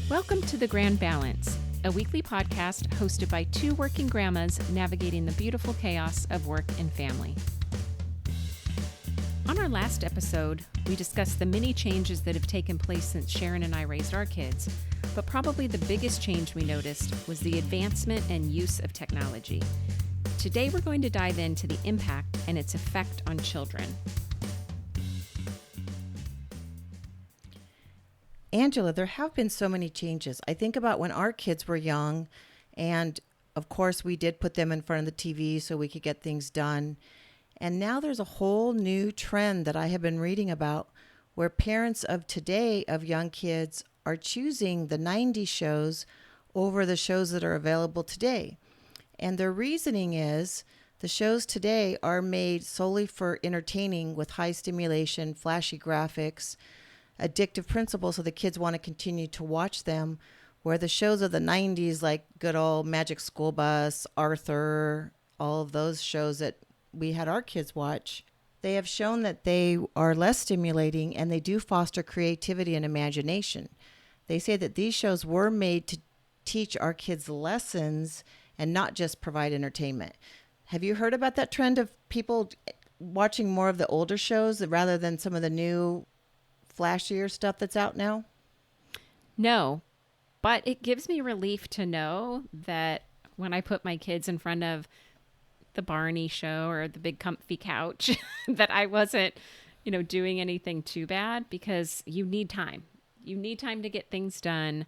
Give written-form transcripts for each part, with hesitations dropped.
Welcome to The Grand Balance, a weekly podcast hosted by two working grandmas navigating the beautiful chaos of work and family. On our last episode, we discussed the many changes that have taken place since Sharon and I raised our kids, but probably the biggest change we noticed was the advancement and use of technology. Today, we're going to dive into the impact and its effect on children. Angela, there have been so many changes. I think about when our kids were young, and of course we did put them in front of the TV so we could get things done. And now there's a whole new trend that I have been reading about where parents of today of young kids are choosing the 90s shows over the shows that are available today. And their reasoning is the shows today are made solely for entertaining with high stimulation, flashy graphics, addictive principles, so the kids want to continue to watch them, where the shows of the 90s, like good old Magic School Bus, Arthur, all of those shows that we had our kids watch, they have shown that they are less stimulating and they do foster creativity and imagination. They say that these shows were made to teach our kids lessons and not just provide entertainment. Have you heard about that trend of people watching more of the older shows rather than some of the new flashier stuff that's out now? No, but it gives me relief to know that when I put my kids in front of the Barney show or the big comfy couch, that I wasn't, doing anything too bad, because you need time. You need time to get things done.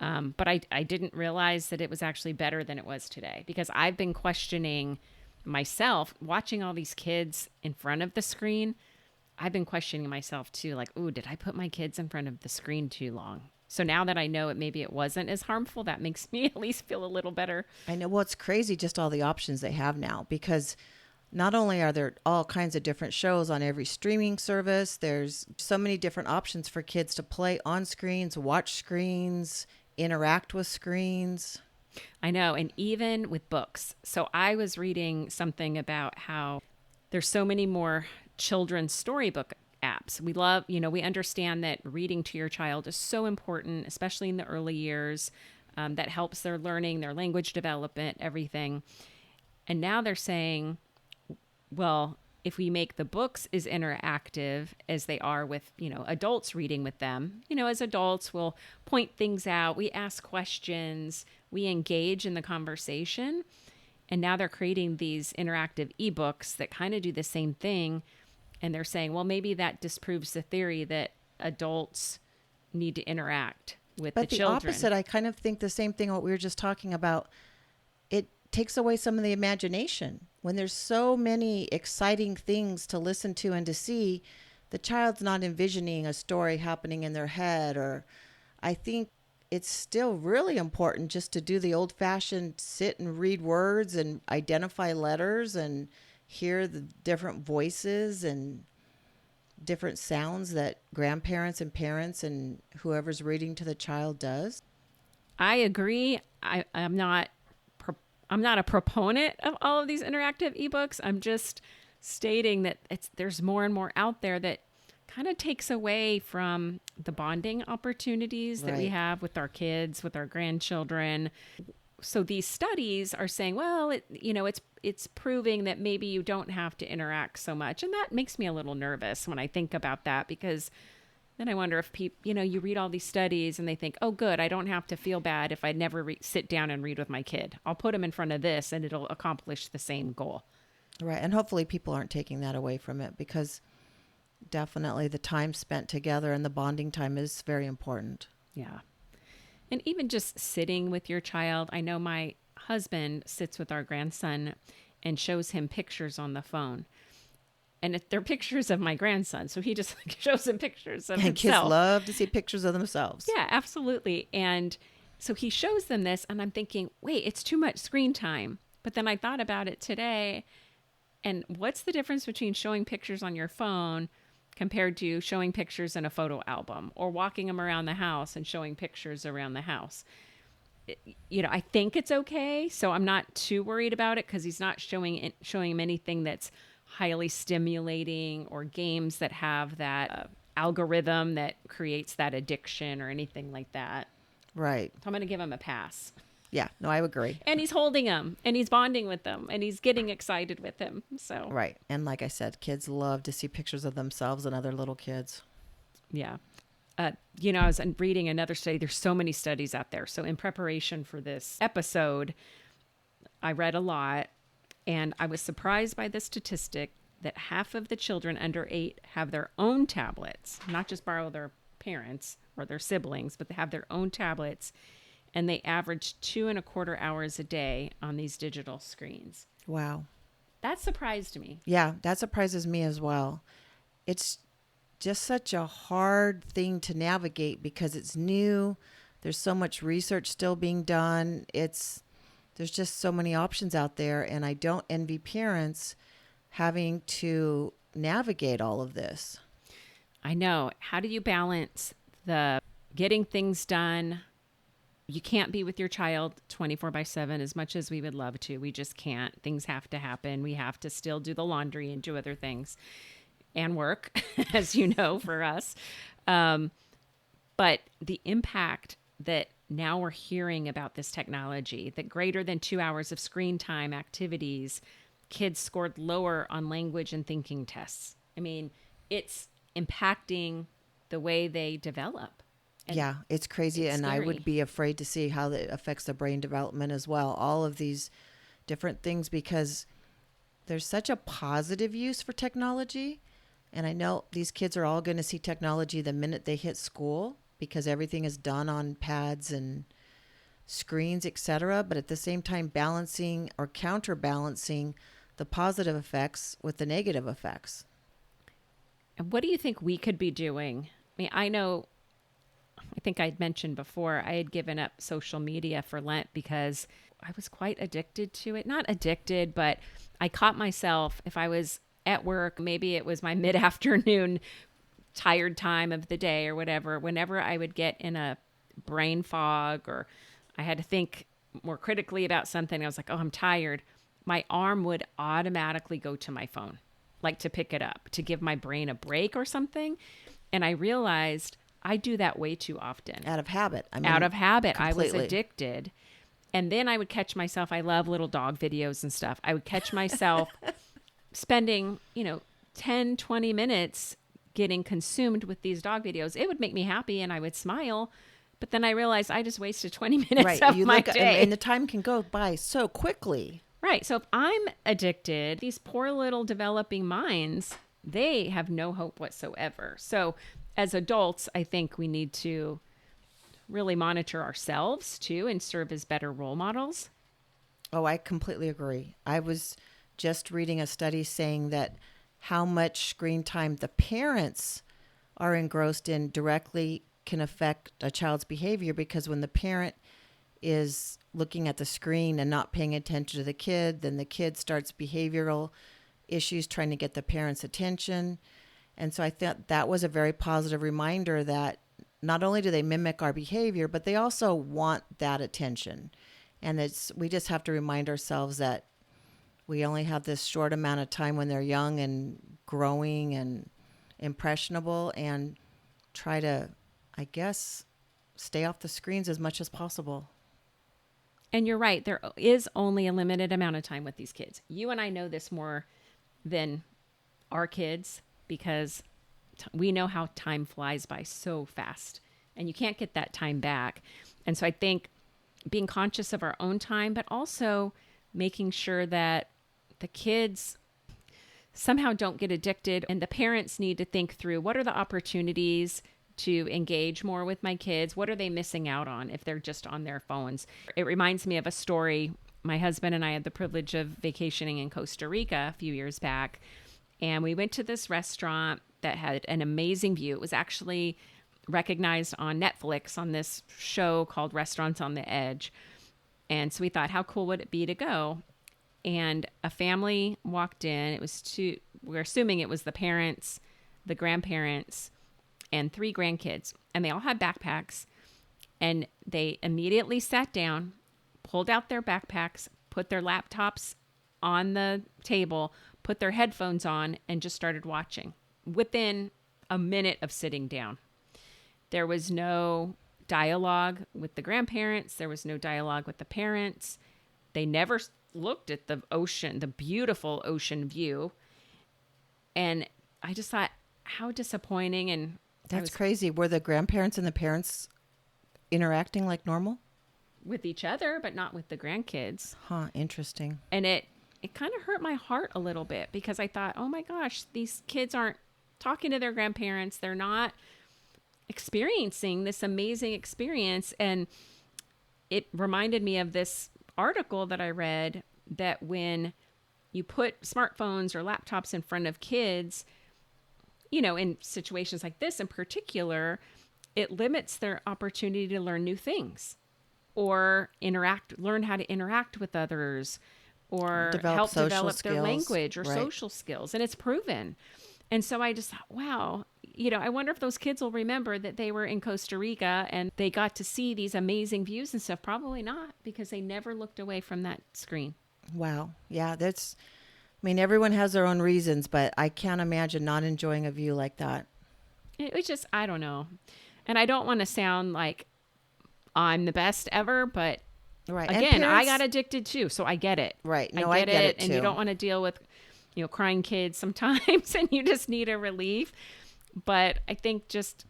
But I didn't realize that it was actually better than it was today, because I've been questioning myself watching all these kids in front of the screen. I've been questioning myself too, like, ooh, did I put my kids in front of the screen too long? So now that I know maybe it wasn't as harmful, that makes me at least feel a little better. I know. Well, it's crazy just all the options they have now, because not only are there all kinds of different shows on every streaming service, there's so many different options for kids to play on screens, watch screens, interact with screens. I know. And even with books. So I was reading something about how there's so many more children's storybook apps. We love, we understand that reading to your child is so important, especially in the early years. That helps their learning, their language development, everything. And now they're saying, well, if we make the books as interactive as they are with, adults reading with them, as adults, we'll point things out, we ask questions, we engage in the conversation. And now they're creating these interactive ebooks that kind of do the same thing. And they're saying, well, maybe that disproves the theory that adults need to interact with the children. But the opposite, I kind of think the same thing what we were just talking about. It takes away some of the imagination. When there's so many exciting things to listen to and to see, the child's not envisioning a story happening in their head. Or I think it's still really important just to do the old-fashioned sit and read words and identify letters and hear the different voices and different sounds that grandparents and parents and whoever's reading to the child does. I agree. I'm not a proponent of all of these interactive ebooks. I'm just stating that there's more and more out there that kind of takes away from the bonding opportunities that we have with our kids, with our grandchildren. So these studies are saying, well, it's proving that maybe you don't have to interact so much. And that makes me a little nervous when I think about that, because then I wonder if people, you read all these studies and they think, oh, good, I don't have to feel bad if I never sit down and read with my kid. I'll put them in front of this and it'll accomplish the same goal. Right. And hopefully people aren't taking that away from it, because definitely the time spent together and the bonding time is very important. Yeah. And even just sitting with your child. I know my husband sits with our grandson and shows him pictures on the phone. And they're pictures of my grandson. So he just shows him pictures of himself. And kids love to see pictures of themselves. Yeah, absolutely. And so he shows them this and I'm thinking, wait, it's too much screen time. But then I thought about it today. And what's the difference between showing pictures on your phone compared to showing pictures in a photo album, or walking them around the house and showing pictures around the house? I think it's okay. So I'm not too worried about it, because he's not showing him anything that's highly stimulating or games that have that algorithm that creates that addiction or anything like that. Right. So I'm going to give him a pass. Yeah. No, I agree. And he's holding them and he's bonding with them and he's getting excited with him. So, Right. And like I said, kids love to see pictures of themselves and other little kids. yeah. I was reading another study. There's so many studies out there. So in preparation for this episode, I read a lot and I was surprised by the statistic that half of the children under 8 have their own tablets, not just borrow their parents or their siblings, but they have their own tablets. And they average 2.25 hours a day on these digital screens. Wow. That surprised me. Yeah, that surprises me as well. It's just such a hard thing to navigate because it's new. There's so much research still being done. There's just so many options out there, and I don't envy parents having to navigate all of this. I know. How do you balance the getting things done? You can't be with your child 24/7 as much as we would love to. We just can't. Things have to happen. We have to still do the laundry and do other things and work, as you know, for us. But the impact that now we're hearing about this technology, that greater than 2 hours of screen time activities, kids scored lower on language and thinking tests. I mean, it's impacting the way they develop. And yeah, it's crazy. it's And I scary. would be afraid to see how it affects the brain development as well. All of these different things, because there's such a positive use for technology. And I know these kids are all going to see technology the minute they hit school because everything is done on pads and screens, etc. But at the same time, balancing or counterbalancing the positive effects with the negative effects. And what do you think we could be doing? I mean, I think I'd mentioned before, I had given up social media for Lent because I was quite addicted to it. Not addicted, but I caught myself if I was at work, maybe it was my mid-afternoon tired time of the day or whatever, whenever I would get in a brain fog or I had to think more critically about something, I was like, oh, I'm tired. My arm would automatically go to my phone, like to pick it up, to give my brain a break or something. And I realized I do that way too often. Out of habit. Out of habit. Completely. I was addicted. And then I would catch myself, I love little dog videos and stuff. I would catch myself spending, 10, 20 minutes getting consumed with these dog videos. It would make me happy and I would smile. But then I realized I just wasted 20 minutes of my day. And the time can go by so quickly. Right. So if I'm addicted, these poor little developing minds, they have no hope whatsoever. So as adults, I think we need to really monitor ourselves too and serve as better role models. Oh, I completely agree. I was just reading a study saying that how much screen time the parents are engrossed in directly can affect a child's behavior, because when the parent is looking at the screen and not paying attention to the kid, then the kid starts behavioral issues trying to get the parent's attention. And so I thought that was a very positive reminder that not only do they mimic our behavior, but they also want that attention. And we just have to remind ourselves that we only have this short amount of time when they're young and growing and impressionable, and try to, I guess, stay off the screens as much as possible. And you're right. There is only a limited amount of time with these kids. You and I know this more than our kids because we know how time flies by so fast and you can't get that time back. And so I think being conscious of our own time, but also making sure that the kids somehow don't get addicted, and the parents need to think through what are the opportunities to engage more with my kids? What are they missing out on if they're just on their phones? It reminds me of a story. My husband and I had the privilege of vacationing in Costa Rica a few years back, and we went to this restaurant that had an amazing view. It was actually recognized on Netflix on this show called Restaurants on the Edge. And so we thought, how cool would it be to go? And a family walked in. It was we're assuming it was the parents, the grandparents, and 3 grandkids. And they all had backpacks. And they immediately sat down, pulled out their backpacks, put their laptops on the table, put their headphones on, and just started watching within a minute of sitting down. There was no dialogue with the grandparents. There was no dialogue with the parents. They never looked at the ocean, the beautiful ocean view. And I just thought, how disappointing. And That's crazy. Were the grandparents and the parents interacting like normal? With each other, but not with the grandkids. Huh, interesting. And it kind of hurt my heart a little bit because I thought, oh my gosh, these kids aren't talking to their grandparents. They're not experiencing this amazing experience. And it reminded me of this article that I read that when you put smartphones or laptops in front of kids, you know, in situations like this in particular, it limits their opportunity to learn new things or learn how to interact with others or help develop their language or social skills. And it's proven. And so I just thought, wow, you know, I wonder if those kids will remember that they were in Costa Rica and they got to see these amazing views and stuff. Probably not, because they never looked away from that screen. Wow. Yeah, I mean, everyone has their own reasons, but I can't imagine not enjoying a view like that. It was just, I don't know. And I don't want to sound like I'm the best ever, but again, I got addicted too. So I get it. Right. No, I get it too. And you don't want to deal with, you know, crying kids sometimes and you just need a relief. But I think just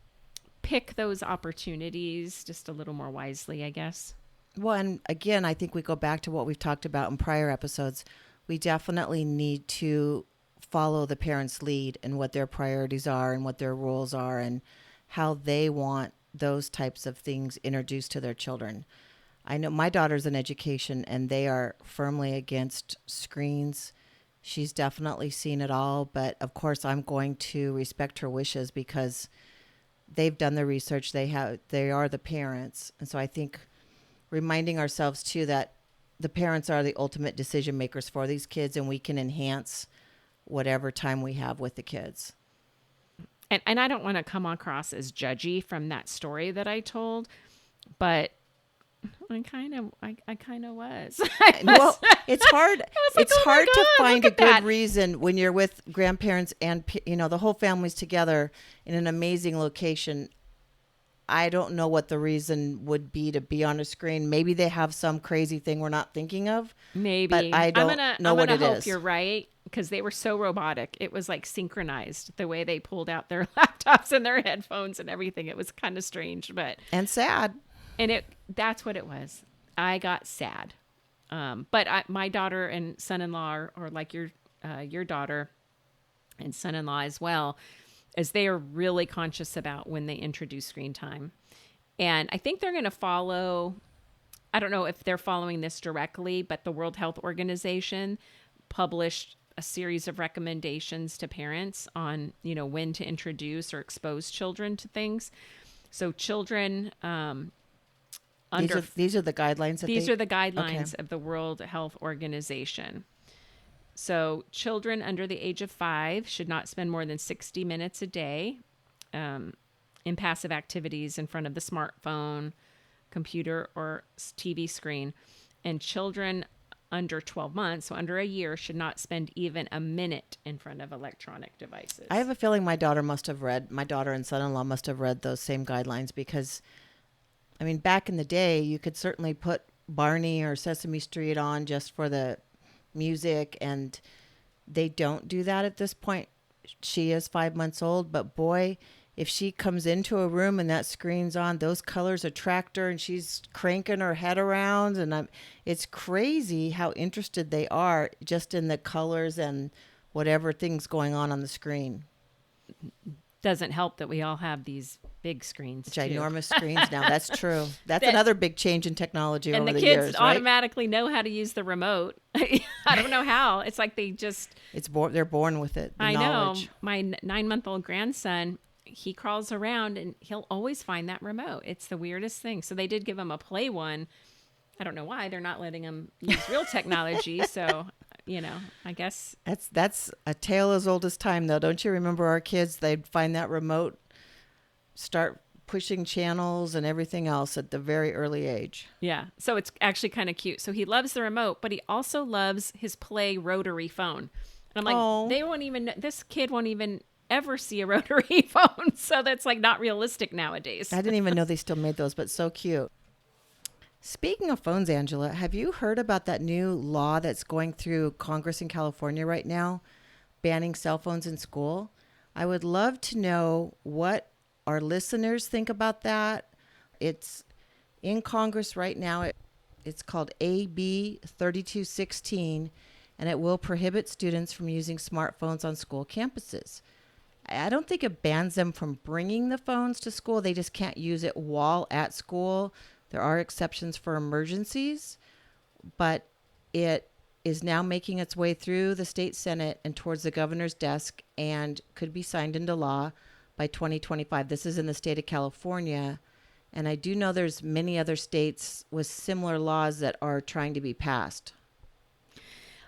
pick those opportunities just a little more wisely, I guess. Well, and again, I think we go back to what we've talked about in prior episodes. We definitely need to follow the parents' lead and what their priorities are and what their rules are and how they want those types of things introduced to their children. I know my daughter's in education and they are firmly against screens. She's definitely seen it all, but of course I'm going to respect her wishes because they've done the research. They are the parents. And so I think reminding ourselves too that the parents are the ultimate decision makers for these kids and we can enhance whatever time we have with the kids. And I don't want to come across as judgy from that story that I told, but I kind of was. Well, it's hard. It's oh hard God, to find a good that. reason when you're with grandparents and, you know, the whole family's together in an amazing location. I don't know what the reason would be to be on a screen. Maybe they have some crazy thing we're not thinking of. Maybe. But I don't know what it is. I hope you're right, because they were so robotic. It was like synchronized the way they pulled out their laptops and their headphones and everything. It was kind of strange, and sad. And that's what it was. I got sad. But my daughter and son-in-law are like your daughter and son-in-law as well, as they are really conscious about when they introduce screen time. And I think they're going to follow, I don't know if they're following this directly, but the World Health Organization published a series of recommendations to parents on, you know, when to introduce or expose children to things. So children, these are the guidelines. These are the guidelines of the World Health Organization. So children under the age of 5 should not spend more than 60 minutes a day in passive activities in front of the smartphone, computer, or TV screen. And children under 12 months, so under a year, should not spend even a minute in front of electronic devices. I have a feeling my daughter and son-in-law must have read those same guidelines because, I mean, back in the day, you could certainly put Barney or Sesame Street on just for the music, and they don't do that at this point. She is 5 months old, but boy, if she comes into a room and that screen's on, those colors attract her and she's cranking her head around, and it's crazy how interested they are just in the colors and whatever things going on the screen. Doesn't help that we all have these big screens, ginormous screens now. That's true. That's another big change in technology over the years. And the kids automatically know how to use the remote. I don't know how. It's like they're born with it. I know. My 9-month-old grandson, he crawls around and he'll always find that remote. It's the weirdest thing. So they did give him a Play One. I don't know why they're not letting him use real technology. So, you know, I guess that's a tale as old as time, though. Don't you remember our kids? They'd find that remote, start pushing channels and everything else at the very early age. Yeah. So it's actually kind of cute. So he loves the remote, but he also loves his Play rotary phone. And I'm like, this kid won't even ever see a rotary phone. So that's like not realistic nowadays. I didn't even know they still made those, but so cute. Speaking of phones, Angela, have you heard about that new law that's going through Congress in California right now, banning cell phones in school? I would love to know what our listeners think about that. It's in Congress right now. It's called AB 3216, and it will prohibit students from using smartphones on school campuses. I don't think it bans them from bringing the phones to school. They just can't use it while at school. There are exceptions for emergencies, but it is now making its way through the state Senate and towards the governor's desk and could be signed into law by 2025. This is in the state of California. And I do know there's many other states with similar laws that are trying to be passed.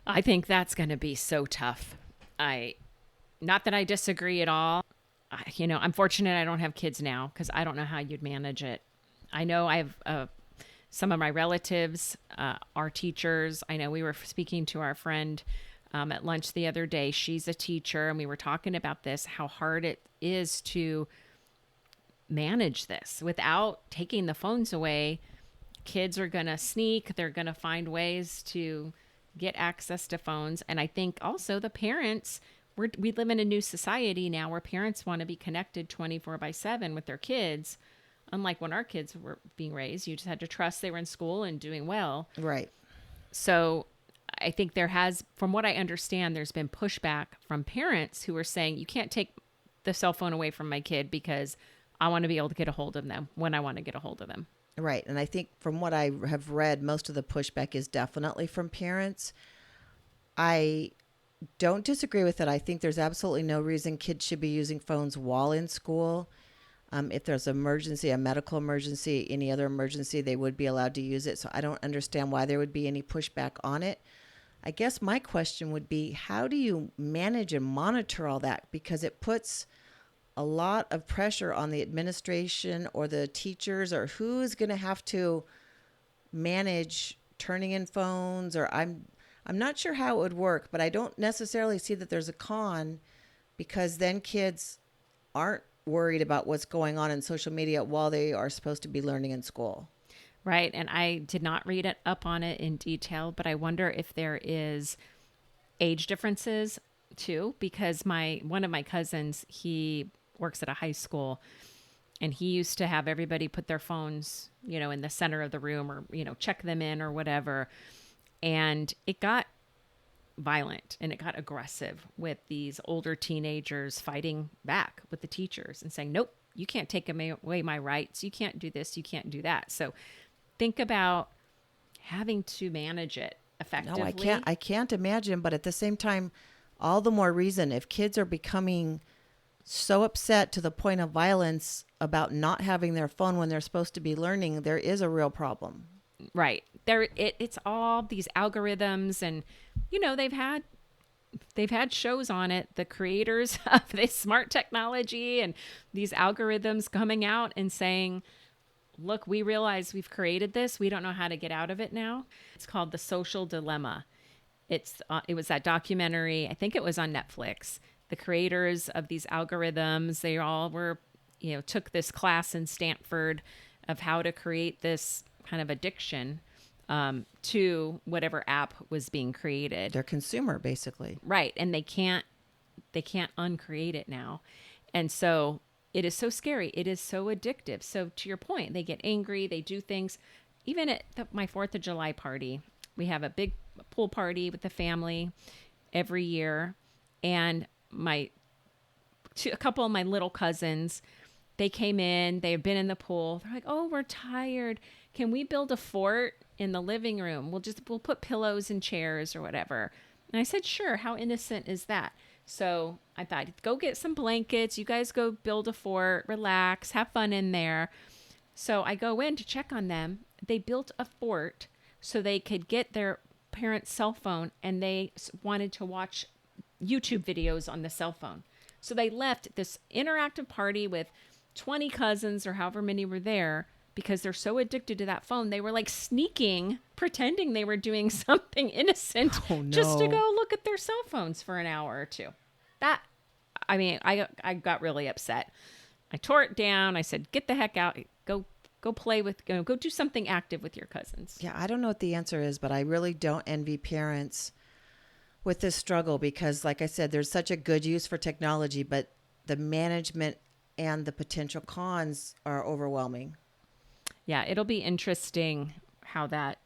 I think that's going to be so tough. Not that I disagree at all. I'm fortunate I don't have kids now because I don't know how you'd manage it. I know I have some of my relatives are teachers. I know we were speaking to our friend at lunch the other day. She's a teacher, and we were talking about this, how hard it is to manage this without taking the phones away. Kids are going to sneak. They're going to find ways to get access to phones. And I think also the parents, we live in a new society now where parents want to be connected 24/7 with their kids. Unlike when our kids were being raised, you just had to trust they were in school and doing well. Right. So I think from what I understand, there's been pushback from parents who are saying, you can't take the cell phone away from my kid because I want to be able to get a hold of them when I want to get a hold of them. Right. And I think from what I have read, most of the pushback is definitely from parents. I don't disagree with it. I think there's absolutely no reason kids should be using phones while in school. If there's an emergency, a medical emergency, any other emergency, they would be allowed to use it. So I don't understand why there would be any pushback on it. I guess my question would be, how do you manage and monitor all that? Because it puts a lot of pressure on the administration or the teachers, or who's going to have to manage turning in phones, or I'm not sure how it would work, but I don't necessarily see that there's a con, because then kids aren't worried about what's going on in social media while they are supposed to be learning in school. Right. And I did not read it up on it in detail, but I wonder if there is age differences too, because one of my cousins, he works at a high school, and he used to have everybody put their phones, in the center of the room, or, check them in or whatever. And it got violent and it got aggressive with these older teenagers fighting back with the teachers and saying, nope, you can't take away my rights. You can't do this. You can't do that. So think about having to manage it effectively. No, I can't imagine. But at the same time, all the more reason, if kids are becoming so upset to the point of violence about not having their phone when they're supposed to be learning, there is a real problem. Right. It's all these algorithms, and they've had shows on it, the creators of this smart technology and these algorithms coming out and saying, look, we realize we've created this. We don't know how to get out of it now. It's called The Social Dilemma. It was that documentary. I think it was on Netflix. The creators of these algorithms, they all were, took this class in Stanford of how to create this kind of addiction to whatever app was being created. They're consumer, basically. Right. And they can't uncreate it now. And so it is so scary. It is so addictive. So to your point, they get angry. They do things. Even at my 4th of July party, we have a big pool party with the family every year. And a couple of my little cousins, they came in, they have been in the pool. They're like, oh, we're tired. Can we build a fort in the living room? We'll put pillows and chairs or whatever. And I said, sure. How innocent is that? So I thought, go get some blankets. You guys go build a fort, relax, have fun in there. So I go in to check on them. They built a fort so they could get their parents' cell phone, and they wanted to watch YouTube videos on the cell phone. So they left this interactive party with 20 cousins or however many were there, because they're so addicted to that phone. They were like sneaking, pretending they were doing something innocent just to go look at their cell phones for an hour or two. That I mean, I got really upset. I tore it down. I said, "Get the heck out. Go play with go do something active with your cousins." Yeah, I don't know what the answer is, but I really don't envy parents with this struggle because, like I said, there's such a good use for technology, but the management and the potential cons are overwhelming. Yeah, it'll be interesting how that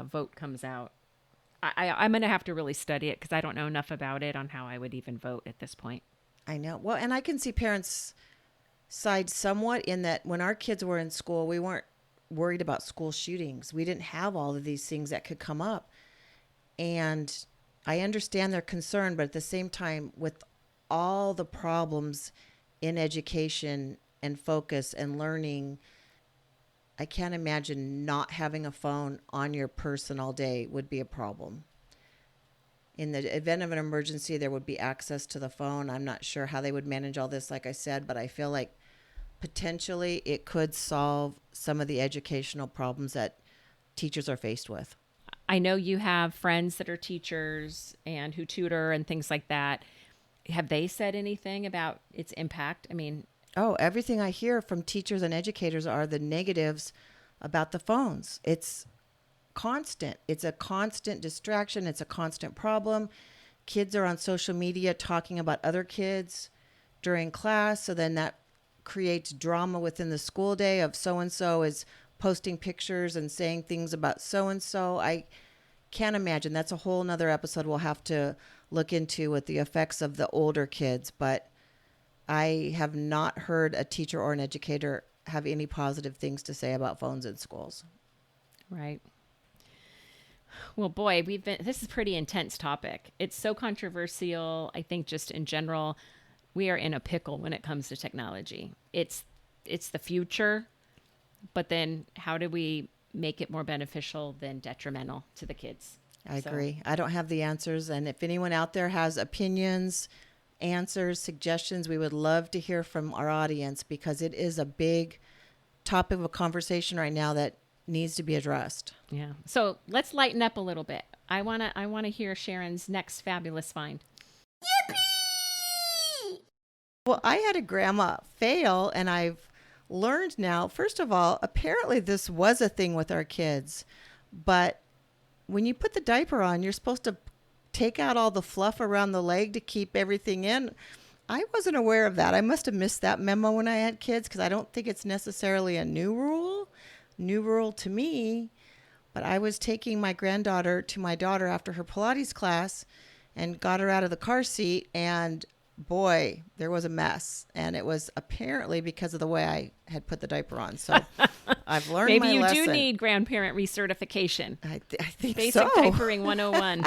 vote comes out. I'm going to have to really study it because I don't know enough about it on how I would even vote at this point. I know. Well, and I can see parents side somewhat in that when our kids were in school, we weren't worried about school shootings. We didn't have all of these things that could come up. And I understand their concern, but at the same time, with all the problems in education and focus and learning, I can't imagine not having a phone on your person all day would be a problem. In the event of an emergency, there would be access to the phone. I'm not sure how they would manage all this, like I said, but I feel like potentially it could solve some of the educational problems that teachers are faced with. I know you have friends that are teachers and who tutor and things like that. Have they said anything about its impact? I mean, Oh, everything I hear from teachers and educators are the negatives about the phones. It's constant. It's a constant distraction. It's a constant problem. Kids are on social media talking about other kids during class. So then that creates drama within the school day of so-and-so is posting pictures and saying things about so-and-so. I can't imagine. That's a whole nother episode we'll have to look into with the effects of the older kids. But I have not heard a teacher or an educator have any positive things to say about phones in schools. right. Well, boy, this is a pretty intense topic. It's so controversial. I think just in general, we are in a pickle when it comes to technology. It's the future, but then how do we make it more beneficial than detrimental to the kids? I agree. I don't have the answers. And if anyone out there has opinions, answers, suggestions, we would love to hear from our audience because it is a big topic of conversation right now that needs to be addressed. Yeah. So let's lighten up a little bit. I wanna hear Sharon's next fabulous find. Well, I had a grandma fail, and I've learned now, first of all, apparently this was a thing with our kids, but when you put the diaper on, you're supposed to take out all the fluff around the leg to keep everything in. I wasn't aware of that. I must have missed that memo when I had kids because I don't think it's necessarily a new rule to me. But I was taking my granddaughter to my daughter after her Pilates class and got her out of the car seat, and boy, there was a mess. And it was apparently because of the way I had put the diaper on. So I've learned Maybe my you lesson. do need grandparent recertification. I think Basic so. diapering 101.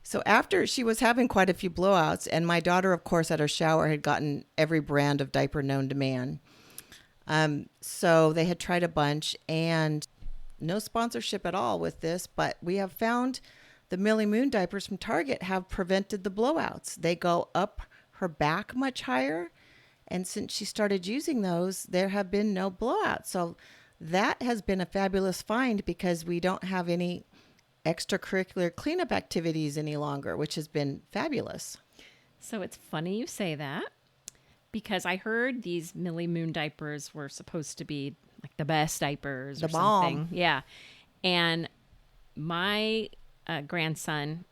So after she was having quite a few blowouts, and my daughter, of course, at her shower had gotten every brand of diaper known to man. So they had tried a bunch, and no sponsorship at all with this, but we have found the Millie Moon diapers from Target have prevented the blowouts. They go up her back much higher, and since she started using those, there have been no blowouts. So that has been a fabulous find because we don't have any extracurricular cleanup activities any longer, which has been fabulous. So it's funny you say that because I heard these Millie Moon diapers were supposed to be like the best diapers The or something. bomb. Yeah. And my grandson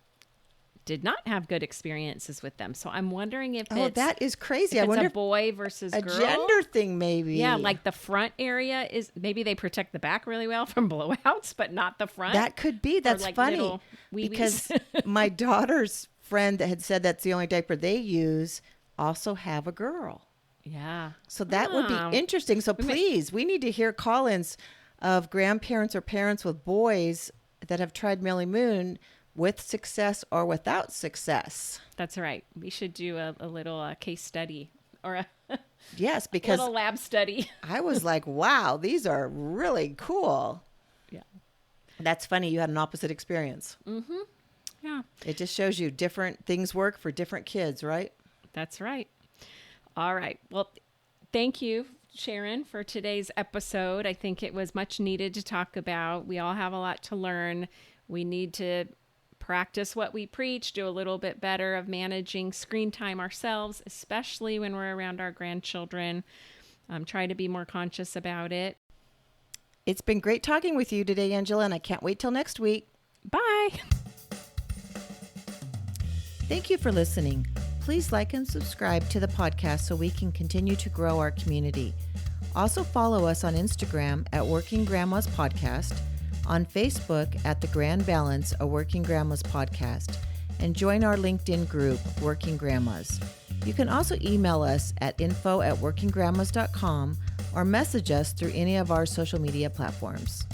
did not have good experiences with them. So I'm wondering if Oh, it's, that is crazy. if I it's wonder a if boy versus a girl. gender thing maybe. Yeah, like the front area is maybe they protect the back really well from blowouts, but not the front. That could be. That's like funny little wee-wees. because my daughter's friend that had said that's the only diaper they use also have a girl. Yeah. So that would Ah. be interesting. So please, we need to hear call-ins of grandparents or parents with boys that have tried Millie Moon with success or without success. That's right. We should do a little case study or a Yes, because little lab study. I was like, wow, these are really cool. Yeah. That's funny. You had an opposite experience. Yeah. It just shows you different things work for different kids, right? That's right. All right. Well, thank you, Sharon, for today's episode. I think it was much needed to talk about. We all have a lot to learn. We need to practice what we preach, do a little bit better of managing screen time ourselves, especially when we're around our grandchildren. Try to be more conscious about it. It's been great talking with you today, Angela, and I can't wait till next week. Bye. Thank you for listening. Please like and subscribe to the podcast so we can continue to grow our community. Also follow us on Instagram at Working Grandmas Podcast, on Facebook at The Grand Balance, a Working Grandmas Podcast, and join our LinkedIn group, Working Grandmas. You can also email us at info@workinggrandmas.com or message us through any of our social media platforms.